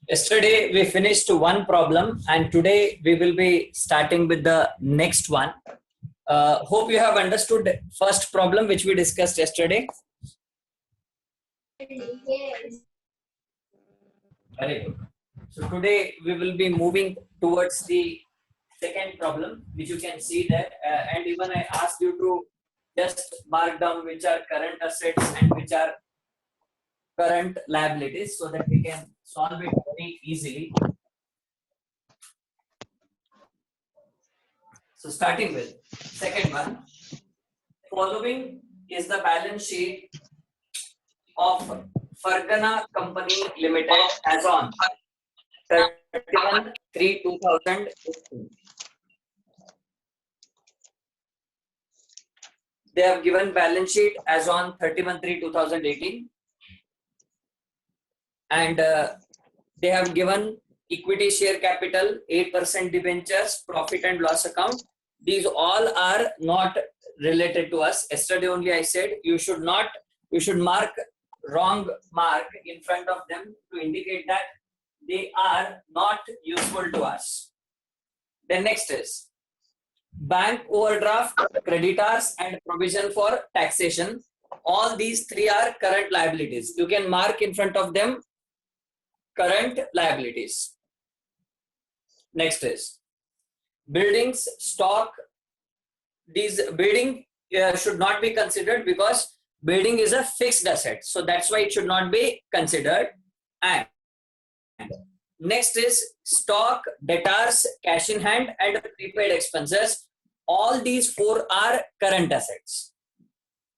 Yesterday we finished one problem and today we will be starting with the next one. Hope you have understood first problem which we discussed yesterday. Yes. Very good. So today we will be moving towards the second problem which you can see there, and even I asked you to just mark down which are current assets and which are current liabilities so that we can solve it very easily. So starting with second one, following is the balance sheet of Fargana Company Limited as on 31/3/2018. They have given balance sheet as on 31/3/2018, and they have given equity share capital, 8% debentures, profit and loss account. These all are not related to us. Yesterday only I said you should mark wrong mark in front of them to indicate that they are not useful to us. Then next is bank overdraft, creditors and provision for taxation. All these three are current liabilities. You can mark in front of them current liabilities. Next is buildings, stock. These building should not be considered because building is a fixed asset. So that's why it should not be considered. And next is stock, debtors, cash in hand and prepaid expenses. All these four are current assets.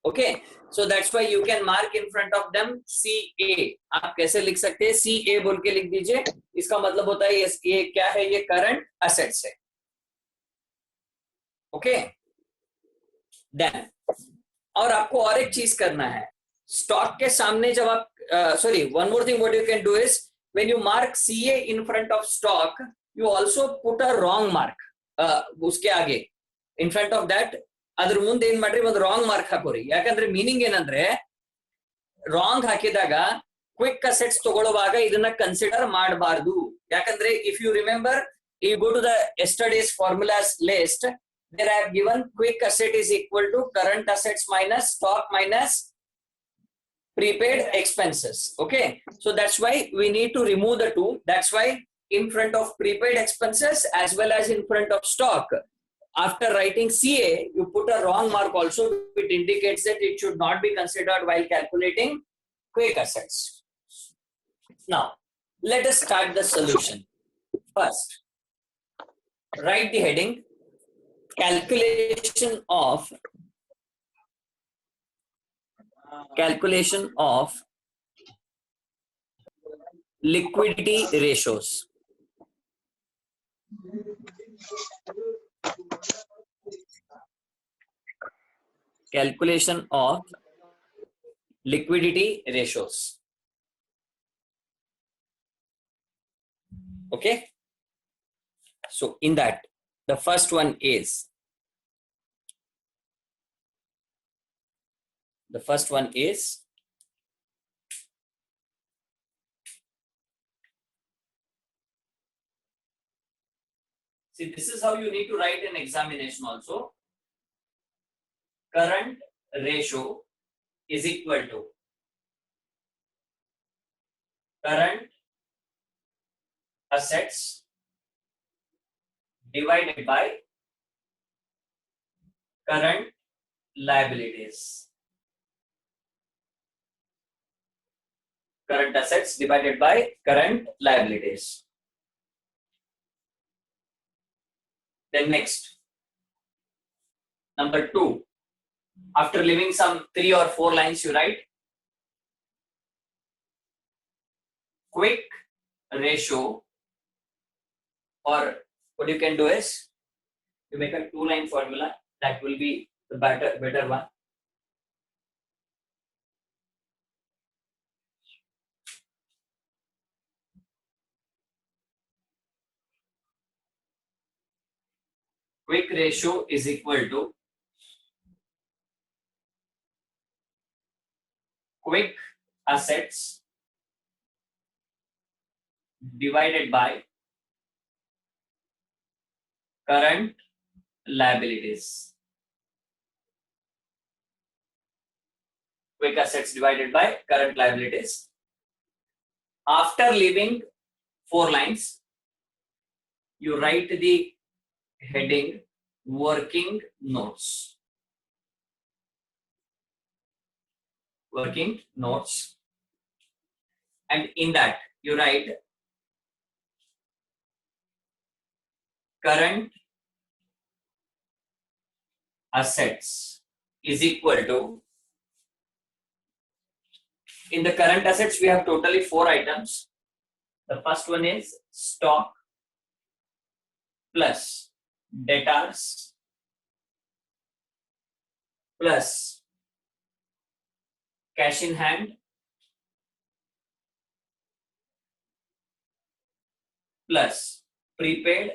Okay, so that's why you can mark in front of them CA. आप कैसे लिख सकते हैं? CA बोल के लिख दीजिए. इसका मतलब होता है ये क्या है? ये current assets है. Okay. Then और आपको और एक चीज करना है. स्टॉक के सामने जब आप one more thing what you can do is when you mark CA in front of stock, you also put a wrong mark. उसके आगे in front of that ಅದ್ರ ಮುಂದೆ ಏನ್ ಮಾಡ್ರಿ ಒಂದು ರಾಂಗ್ ಮಾರ್ಕ್ ಹಾಕೋರಿ. ಯಾಕಂದ್ರೆ ಮೀನಿಂಗ್ ಏನಂದ್ರೆ ರಾಂಗ್ ಹಾಕಿದಾಗ ಕ್ವಿಕ್ ಅಸೆಟ್ಸ್ ತಗೊಳ್ಳುವಾಗ ಇದನ್ನ ಕನ್ಸಿಡರ್ ಮಾಡಬಾರ್ದು. ಯಾಕಂದ್ರೆ if you remember, you go to the yesterday's formulas list, there I have given quick asset is equal to current assets minus stock minus prepaid expenses. Okay, so that's why we need to remove the two. That's why in front of prepaid expenses as well as in front of stock, after writing CA, you put a wrong mark also. It indicates that it should not be considered while calculating quick assets. Now, let us start the solution. First, write the heading calculation of liquidity ratios. Calculation of liquidity ratios. Okay, so in that the first one is see, this is how you need to write an examination also. Current ratio is equal to current assets divided by current liabilities. Current assets divided by current liabilities. Then next, number 2. After leaving some 3 or 4 lines, you write quick ratio, or what you can do is you make a 2-line formula. That will be the better one. Quick ratio is equal to quick assets divided by current liabilities. Quick assets divided by current liabilities. After leaving 4 lines, you write the heading working notes. Working notes. And in that, you write current assets is equal to, in the current assets, we have totally 4 items. The first one is stock plus debtors plus cash in hand plus prepaid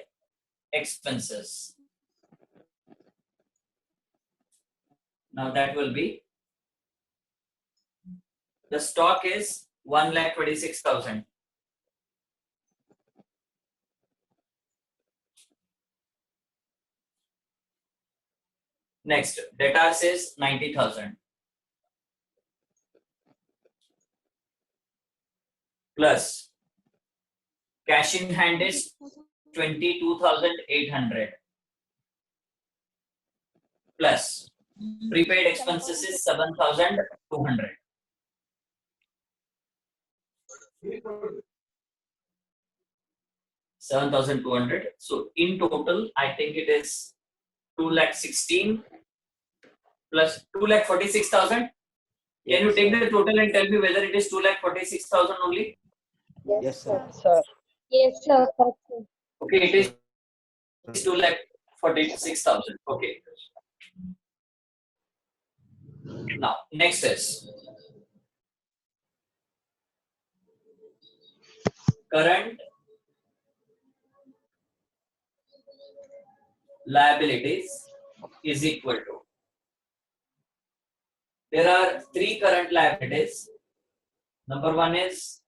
expenses. Now that will be, the stock is 1,26,000. Next, debtors is 90,000 plus cash in hand is 22,800 plus prepaid expenses is 7,200. So in total, I think it is 2,16,000 plus 2,46,000. Can you take the total and tell me whether it is 2,46,000 only? Yes, sir. Yes, sir. Okay, it is 2,46,000. Okay. Now, next is current liabilities is equal to, there are 3 current liabilities. Number 1 is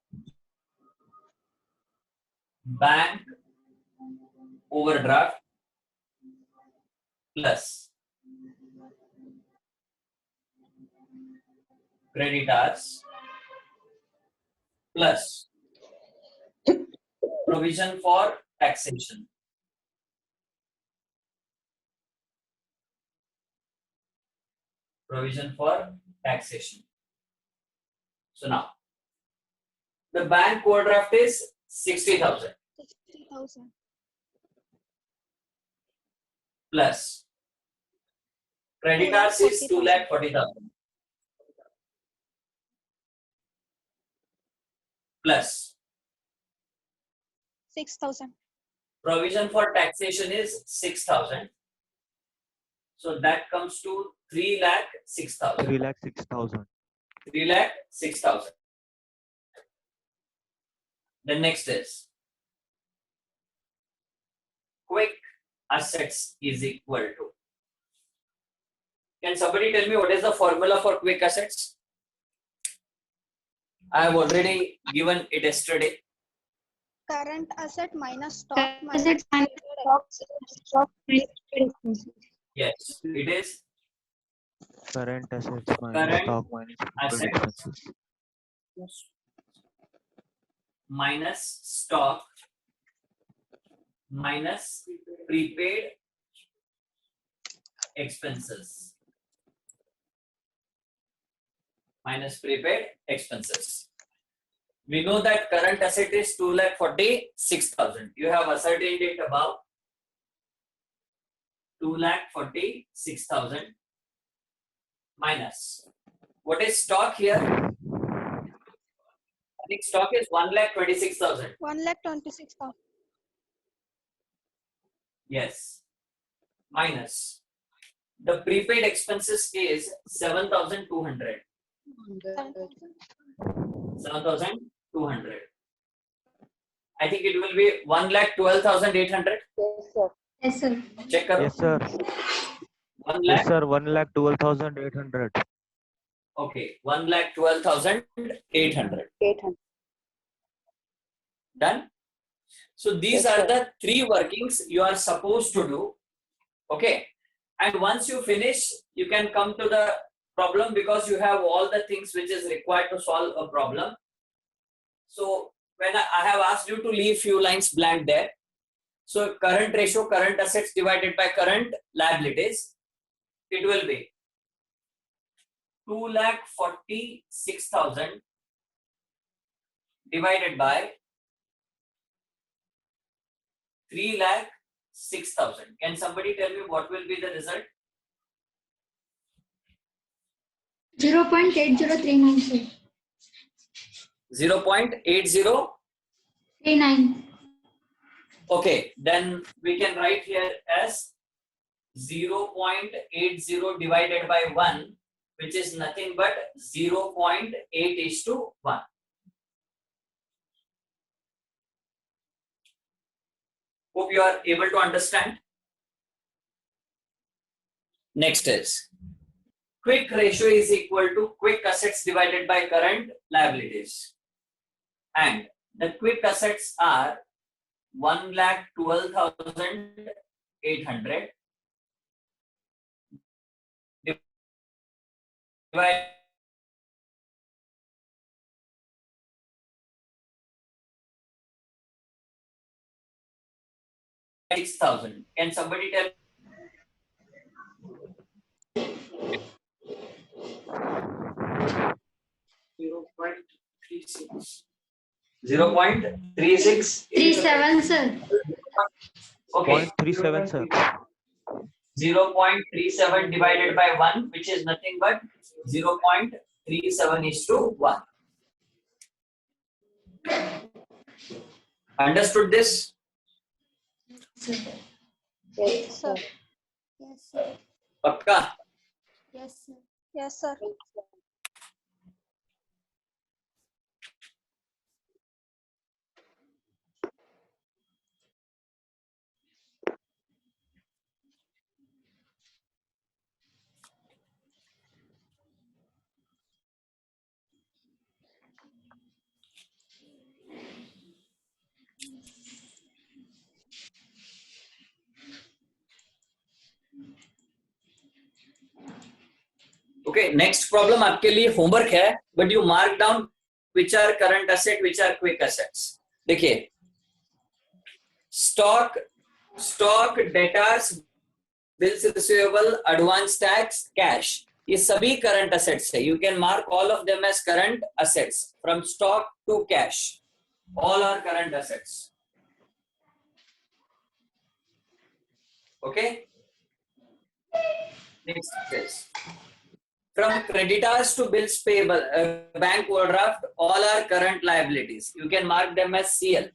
bank overdraft plus creditors plus provision for taxation. Provision for taxation. So now, the bank overdraft is 60,000 plus creditors is 2,40,000 plus 6,000. provision for taxation is 6,000. So that comes to 3,06,000. 3,06,000. 3,06,000. The next is quick assets is equal to. Can somebody tell me what is the formula for quick assets? I have already given it yesterday. Current asset minus stock Assets minus and stock expenses. Yes, it is Current assets minus Current stock minus assets. prepaid expenses. minus stock minus prepaid expenses. Minus prepaid expenses. We know that current asset is 2,46,000. You have ascertained it above. 2,46,000 minus. What is stock here? I think stock is 1,26,000. 1,26,000. Yes. Minus. The prepaid expenses is 7,200. 7,200. I think it will be 1,12,800. Yes, sir. Check karo. Yes, sir. 1 Yes, lakh sir. 1,12,800. Okay, 1,12,800. 800. Done. So these Yes, are sir. the three workings you are supposed to do. Okay. And once you finish, you can come to the problem because you have all the things which is required to solve a problem. So when I have asked you to leave few lines blank there. So current ratio, current assets divided by current liabilities, it will be 2,46,000 divided by 3,06,000. Can somebody tell me what will be the result? 0.8039, sir. 0.80. 39. Okay, then we can write here as 0.80 divided by 1, which is nothing but 0.8:1. Hope you are able to understand. Next is quick ratio is equal to quick assets divided by current liabilities. And the quick assets are 1,12,800 divided 6,000. Can somebody tell? 0.36. 0.36. 37, sir. Okay. 0.37, sir. 0.37 divided by 1, which is nothing but 0.37:1. Understood this? Sir. Yes, sir. Yes, sir. Pakka? Yes, sir. Yes, sir. Okay, next problem आपके लिए homework है, but you mark down which are current asset, which are quick assets. देखिए, stock, debtors, bills receivable, advance tax, cash. ये सभी current assets है. You can mark all of them as current assets from stock to cash. All are current assets. Okay. Next is from creditors to bills payable, bank overdraft, all are current liabilities. You can mark them as CL.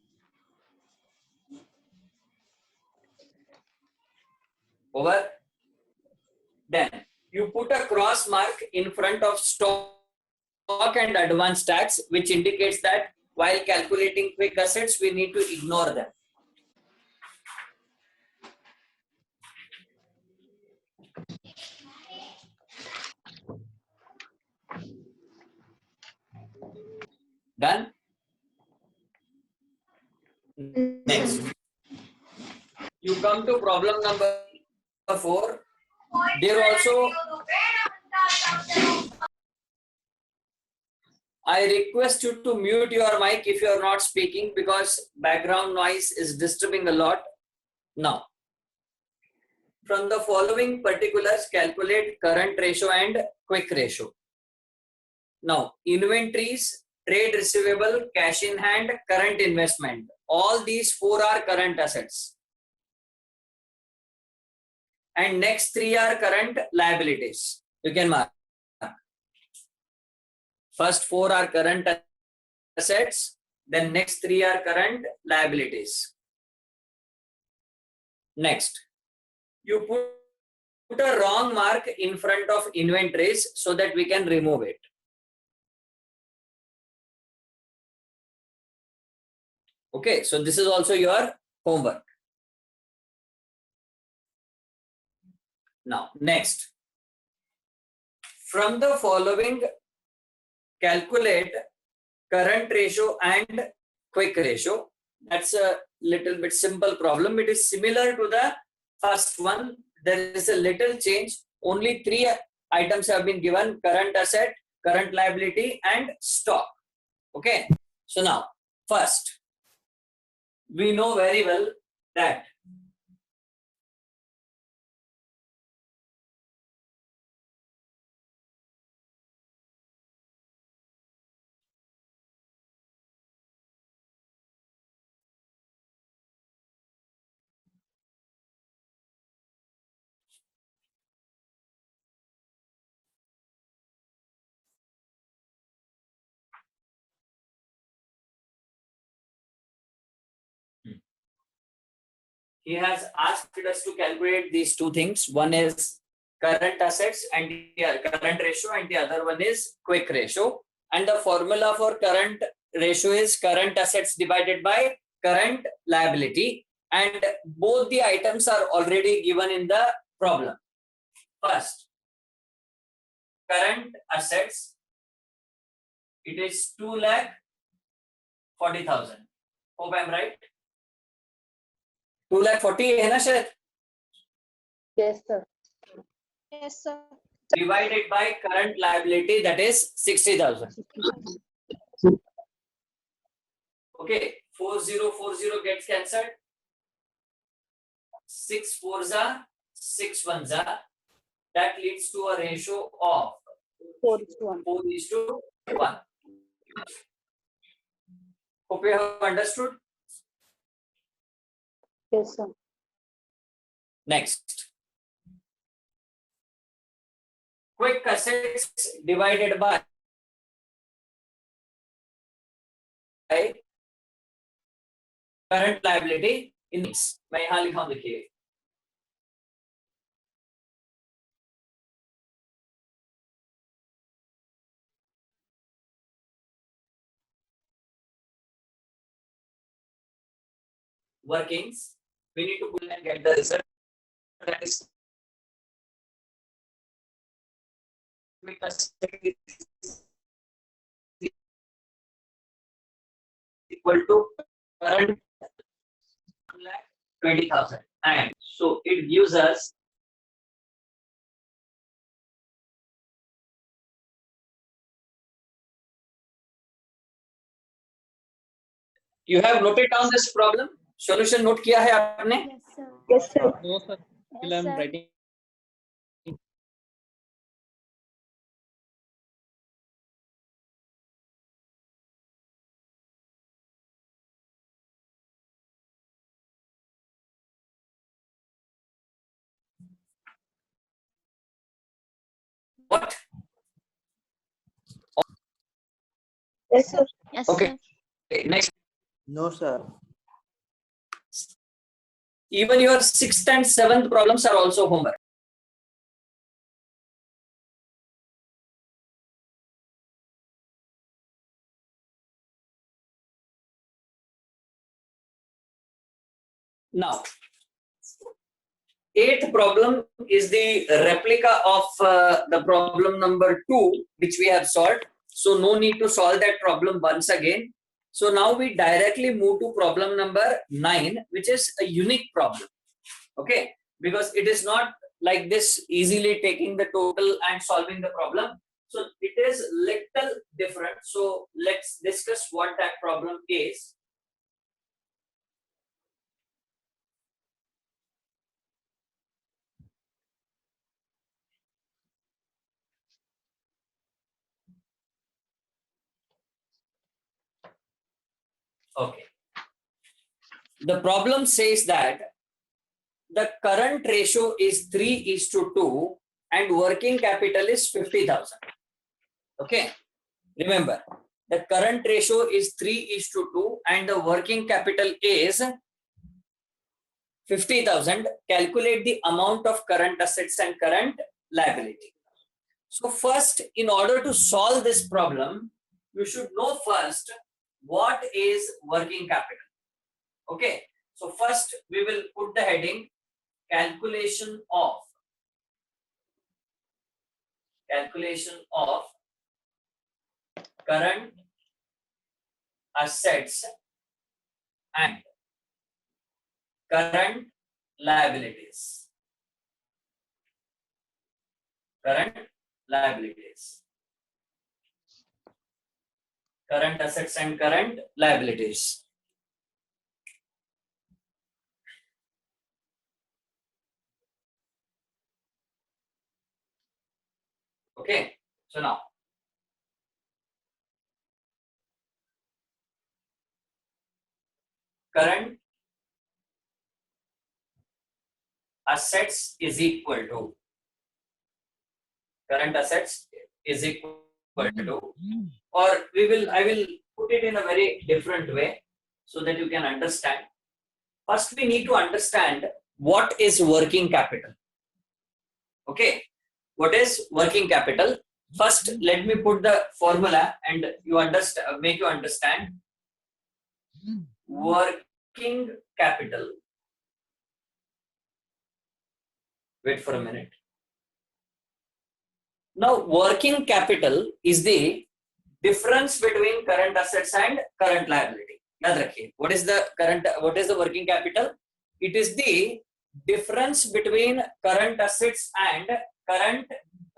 Over. Then you put a cross mark in front of stock and advance tax, which indicates that while calculating quick assets, we need to ignore them. Done? Next. You come to problem number 4. There also, I request you to mute your mic if you are not speaking because background noise is disturbing a lot. Now, from the following particulars, calculate current ratio and quick ratio. Now, inventories, trade receivable, cash in hand, current investment. All these 4 are current assets. And next 3 are current liabilities. You can mark. First 4 are current assets. Then next 3 are current liabilities. Next, you put a wrong mark in front of inventories so that we can remove it. Okay, so this is also your homework. Now, next, From the following, calculate current ratio and quick ratio. That's a little bit simple problem. It is similar to the first one. There is a little change. Only three items have been given: current asset, current liability, and stock. Okay. So now, first, we know very well that he has asked us to calculate these two things. One is current assets and current ratio, and the other one is quick ratio. And the formula for current ratio is current assets divided by current liability. And both the items are already given in the problem. First, current assets, it is 2,40,000. Hope I'm right. 2,40,000 है ना शायद? Yes, sir. Yes, sir. Divided by current liability, that is 60,000. Okay, 4040 gets cancelled. 6 4s are 6 1s are. That leads to a ratio of 4:1. 4:1. Hope you have understood. Yes, sir. Next, quick assets divided by current liability in this. मैं यहाँ लिखा हूँ, देखिए. Workings, we need to pull and get the result. That is quick asset equal to current 1,20,000, and so it gives us you have noted down this problem. Solution note किया है आपने? Yes, sir. Yes, sir. No, sir. Still Yes, I'm sir. writing. What? Yes, sir. Yes, Okay. sir. Okay, next. No, sir. Even your 6th and 7th problems are also homework. Now, 8th problem is the replica of the problem number 2, which we have solved. So no need to solve that problem once again. So now we directly move to problem number 9, which is a unique problem. Okay, because it is not like this easily taking the total and solving the problem. So it is little different. So let's discuss what that problem is. Okay. The problem says that the current ratio is 3:2 and working capital is 50,000. Okay. Remember, the current ratio is 3:2 and the working capital is 50,000. Calculate the amount of current assets and current liability. So first, in order to solve this problem, you should know first what is working capital. Okay. So first we will put the heading calculation of calculation of current assets and current liabilities. Current liabilities. Current assets and current liabilities. Okay, so now current assets is equal to current assets is equal to, or I will put it in a very different way so that you can understand. First, we need to understand what is working capital. Okay, what is working capital? First, let me put the formula and you understand, make you understand. Working capital. Wait for a minute. Now, working capital is the difference between current assets and current liability. Yaad rakhiye. What is the working capital? It is the difference between current assets and current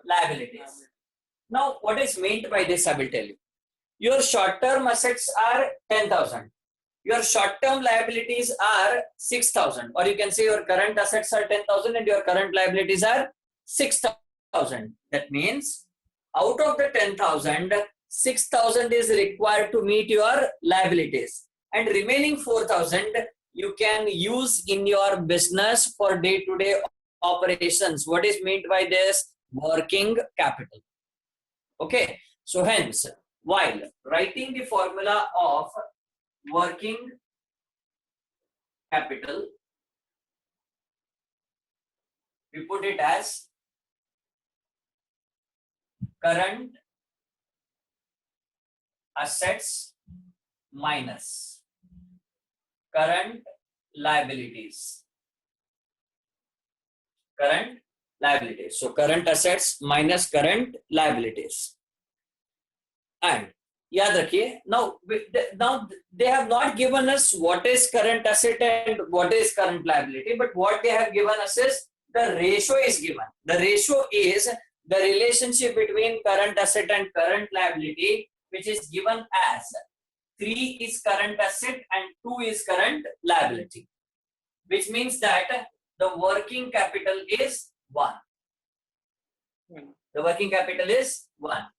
liabilities. Now, what is meant by this? I will tell you. Your short-term assets are 10,000. Your short-term liabilities are 6,000, or you can say your current assets are 10,000 and your current liabilities are 6,000. That means out of the 10,000, 6,000 is required to meet your liabilities, and remaining 4,000 you can use in your business for day-to-day operations. What is meant by this? Working capital. Okay, so hence, while writing the formula of working capital, we put it as current assets minus current liabilities. Current liabilities. So current assets minus current liabilities. And yaad rakhiye, now they have not given us what is current asset and what is current liability, but what they have given us is the ratio is given. The ratio is the relationship between current asset and current liability, which is given as 3 is current asset and 2 is current liability, which means that the working capital is 1. The working capital is 1.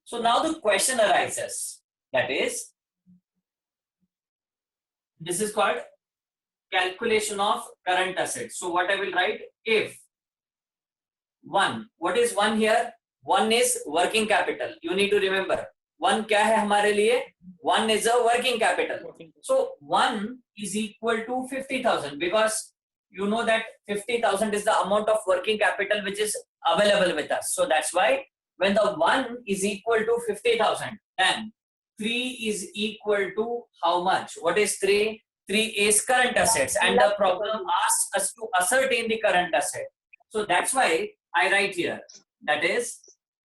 So now the question arises, that is, this is called calculation of current assets. So what I will write, if 1, what is 1 here? 1 is working capital. You need to remember, 1 kya hai hamare liye? 1 is a working capital. So 1 is equal to 50,000, because you know that 50,000 is the amount of working capital which is available with us. So that's why when the 1 is equal to 50,000, then 3 is equal to how much? What is 3? 3 is current assets, and the problem asks us to ascertain the current asset. So that's why I write here, that is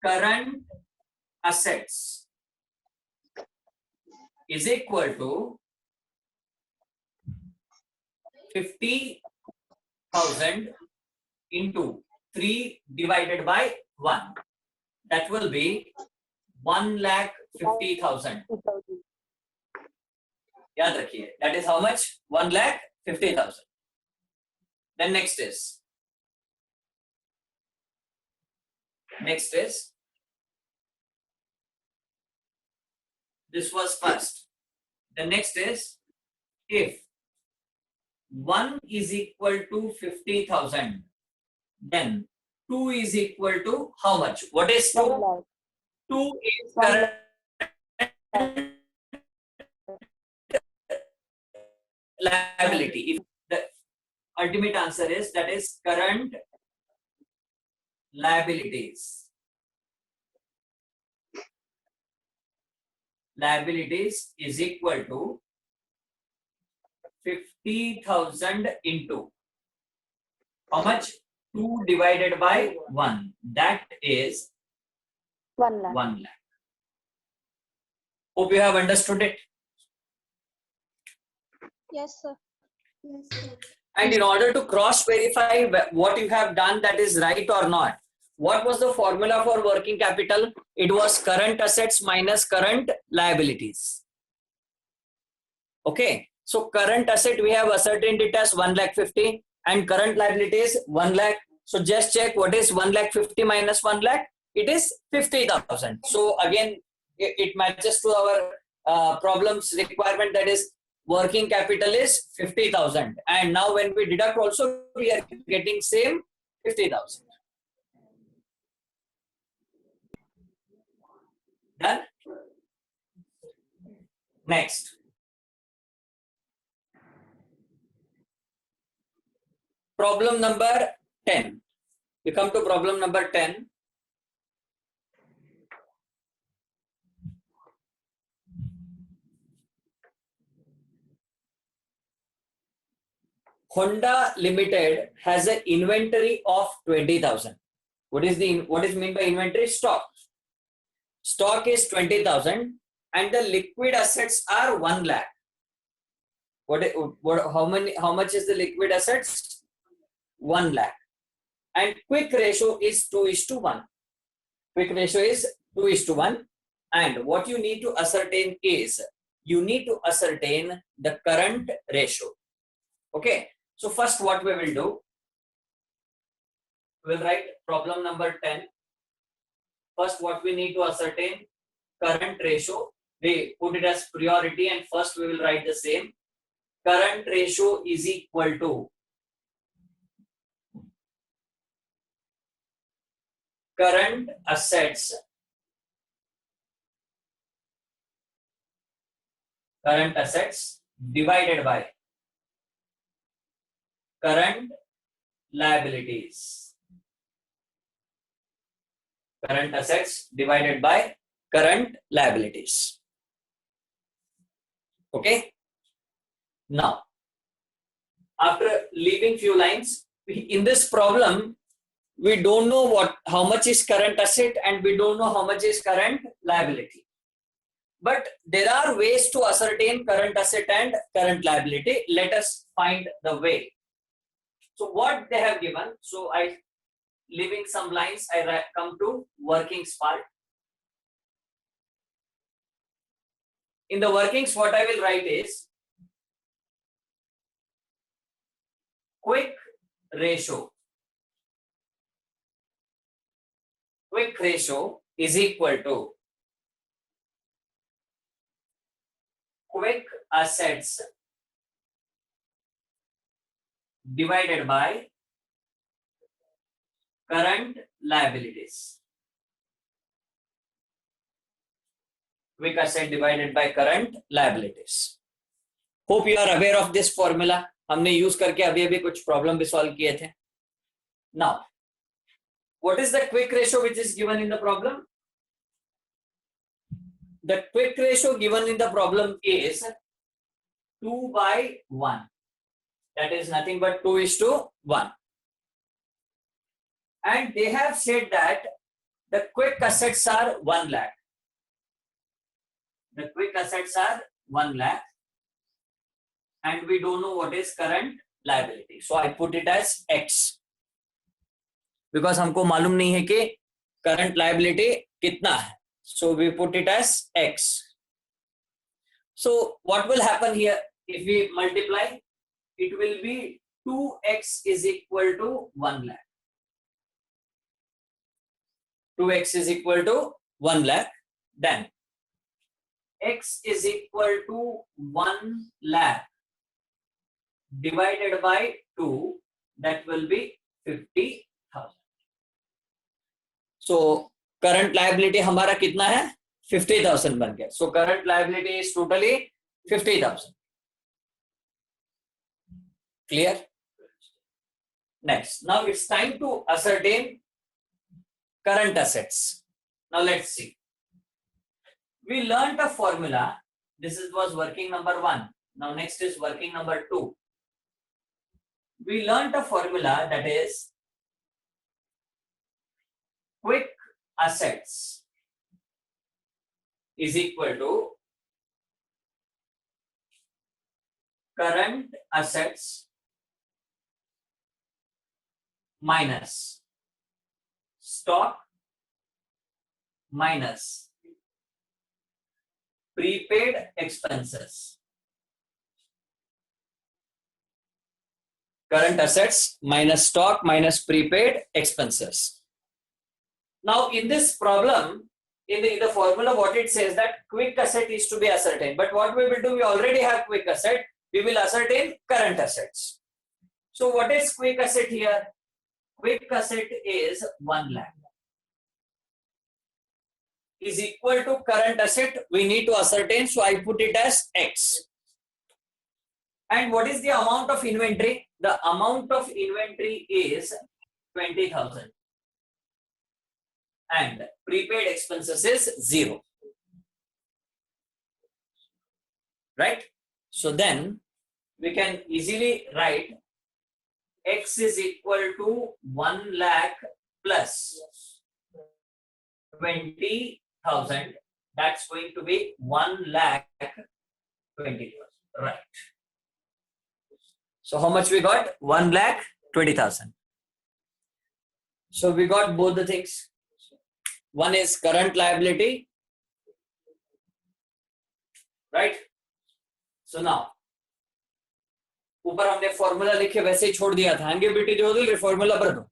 current assets is equal to 50,000 into 3 divided by 1. That will be 1,50,000. Yaad rakhiye. That is how much? 1,50,000. Then next is this was first. The next is, if 1 is equal to 50,000, then 2 is equal to how much? What is 2? 2 is current liability. If the ultimate answer is, that is current liabilities. Liabilities is equal to 50,000 into how much? 2 divided by 1. That is 1 lakh. 1 lakh. Hope you have understood it. Yes, sir. Yes, sir. And in order to cross verify what you have done, that is right or not, what was the formula for working capital? It was current assets minus current liabilities. Okay. So current asset we have ascertained it as 1,50,000 and current liabilities 1 lakh. So just check what is 1,50,000 minus 1 lakh. It is 50,000. So again, it matches to our problems requirement, that is working capital is 50,000. And now when we deduct also, we are getting same 50,000. Done? Next. Problem number 10. We come to problem number 10. Honda Limited has an inventory of 20,000. What is mean by inventory? Stock. Stock is 20,000 and the liquid assets are 1 lakh. How much is the liquid assets? 1 lakh. And quick ratio is 2:1. Quick ratio is 2:1. And what you need to ascertain is, you need to ascertain the current ratio. Okay. So first what we will do, we will write problem number 10. First what we need to ascertain, current ratio. We put it as priority and first we will write the same. Current ratio is equal to current assets divided by current liabilities. Current assets divided by current liabilities. Okay. Now, after leaving few lines, in this problem, we don't know how much is current asset and we don't know how much is current liability. But there are ways to ascertain current asset and current liability. Let us find the way. So what they have given, so leaving some lines, I come to workings part. In the workings, what I will write is quick ratio. Quick ratio is equal to quick assets divided by current liabilities. Quick asset divided by current liabilities. Hope you are aware of this formula. हमने use करके अभी कुछ problem भी solve किए थे. Now, what is the quick ratio which is given in the problem? The quick ratio given in the problem is 2/1. That is nothing but 2:1. And they have said that the quick assets are 1 lakh. The quick assets are 1 lakh. And we don't know what is current liability. So I put it as X. Because हमको मालूम नहीं है कि current liability कितना है. So we put it as X. So what will happen here? If we multiply, it will be 2x is equal to 1 lakh. 2x is equal to 1 lakh. Then x is equal to 1 lakh divided by 2. That will be 50,000. So current liability हमारा कितना है? 50,000 बन गया. So current liability is totally 50,000. Clear? Next. Now it's time to ascertain current assets. Now let's see. We learned a formula. This was working number 1. Now next is working number 2. We learned a formula, that is assets is equal to current assets minus stock minus prepaid expenses. Current assets minus stock minus prepaid expenses. Now in this problem, in the formula, what it says that quick asset is to be ascertained. But what we will do, we already have quick asset. We will ascertain current assets. So what is quick asset here? Quick asset is 1 lakh. Is equal to current asset. We need to ascertain. So I put it as X. And what is the amount of inventory? The amount of inventory is 20,000. And prepaid expenses is 0. Right? So then we can easily write X is equal to 1 lakh plus 20,000. That's going to be 1 lakh 20,000. Right. So how much we got? 1 lakh 20,000. So we got both the things. One is current liability. Right? So now, ऊपर हमने formula लिखे वैसे ही छोड़ दिया था. हंगे बेटी जो होगी फॉर्मूला भर दो.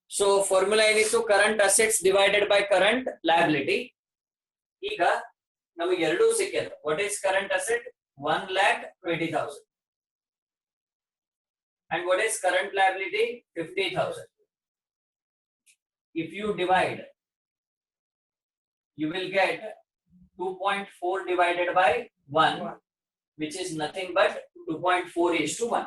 So formula is to current assets divided by current liability. ಈಗ ನಮಗೆ ಎರಡು ಸಿಕ್ಕಿದೆ. What is current asset? 1,20,000. And what is current liability? 50,000. If you divide, you will get 2.4 divided by 1, which is nothing but 2.4 is to 1.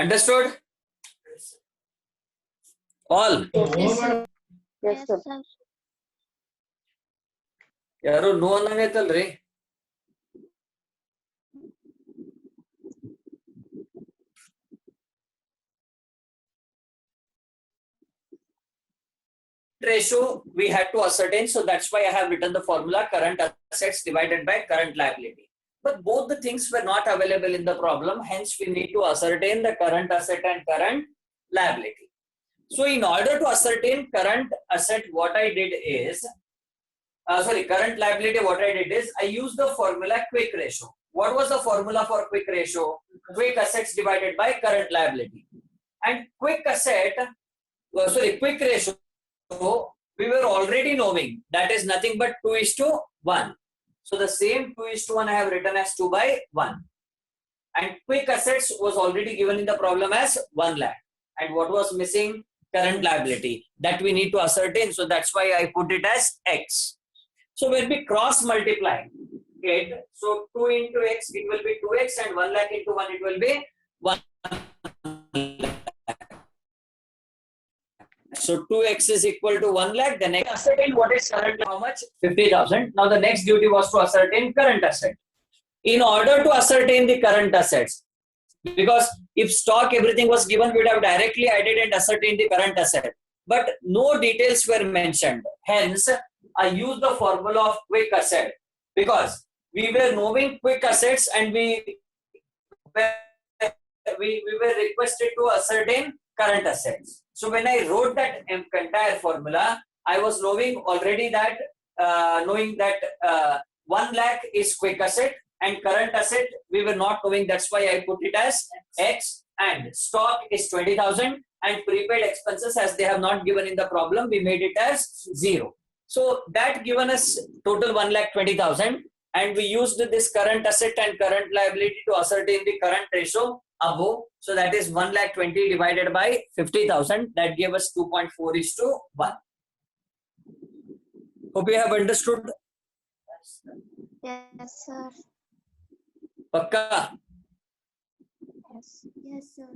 Understood? All. Yes, sir. Yes, Yes, sir. sir. ಯಾರು no ಅನ್ನಂಗೈತಲ್ರಿ. Ratio we had to ascertain, so that's why I have written the formula current assets divided by current liability. But both the things were not available in the problem, hence we need to ascertain the current asset and current liability. So in order to ascertain current asset, what I did is current liability, what I did is I used the formula quick ratio. What was the formula for quick ratio? Quick assets divided by current liability. And quick ratio, we were already knowing that is nothing but 2:1. So the same 2:1 I have written as 2/1. And quick assets was already given in the problem as 1 lakh. And what was missing? Current liability. That we need to ascertain. So that's why I put it as X. So when we cross multiply it, so 2 into X, it will be 2X, and 1 lakh into 1, it will be 1 lakh. So 2X is equal to 1 lakh. The next ascertain what is current, how much? 50,000. Now the next duty was to ascertain current asset. In order to ascertain the current assets, because if stock everything was given, we would have directly added and ascertained the current asset. But no details were mentioned. Hence, I used the formula of quick asset, because we were knowing quick assets and we were requested to ascertain current assets. So when I wrote that entire formula, I was knowing already that 1 lakh is quick asset and current asset we were not knowing. That's why I put it as X, and stock is 20,000 and prepaid expenses, as they have not given in the problem, we made it as 0. So that given us total 1,20,000, and we used this current asset and current liability to ascertain the current ratio above. So that is 1,20,000 divided by 50,000. That gave us 2.4:1. Hope you have understood. Yes, sir. Pakka. Yes. Yes, sir.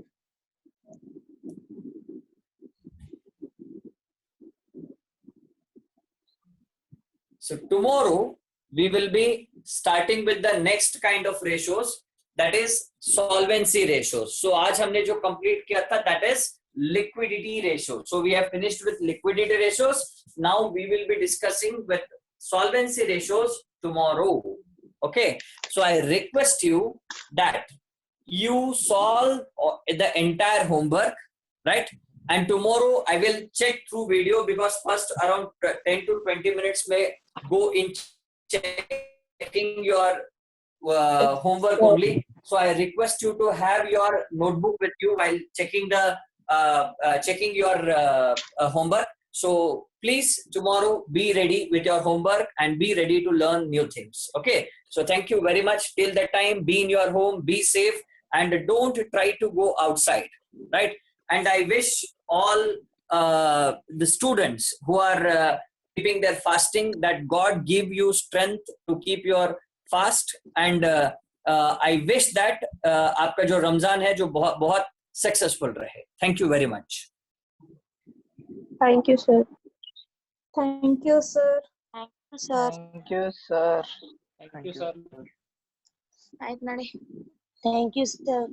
So tomorrow we will be starting with the next kind of ratios, that is solvency ratios. So आज हमने जो complete किया था, that is liquidity ratio. So we have finished with liquidity ratios. Now we will be discussing with solvency ratios tomorrow. Okay. So I request you that you solve the entire homework, right? And tomorrow I will check through video, because first around 10 to 20 minutes may go in checking your homework only. So I request you to have your notebook with you while checking the checking your homework. So please tomorrow be ready with your homework and be ready to learn new things. Okay. So thank you very much. Till that time, be in your home, be safe, and don't try to go outside, right? And I wish all the students who are keeping their fasting, that God give you strength to keep your fast, and I wish that आपका जो रमजान है जो बहुत बहुत successful रहे. Thank you very much. Thank you, sir. Thank you, sir. Thank you, sir. Thank you, sir. Thank you, sir. Night, Nadi. Thank you, sir.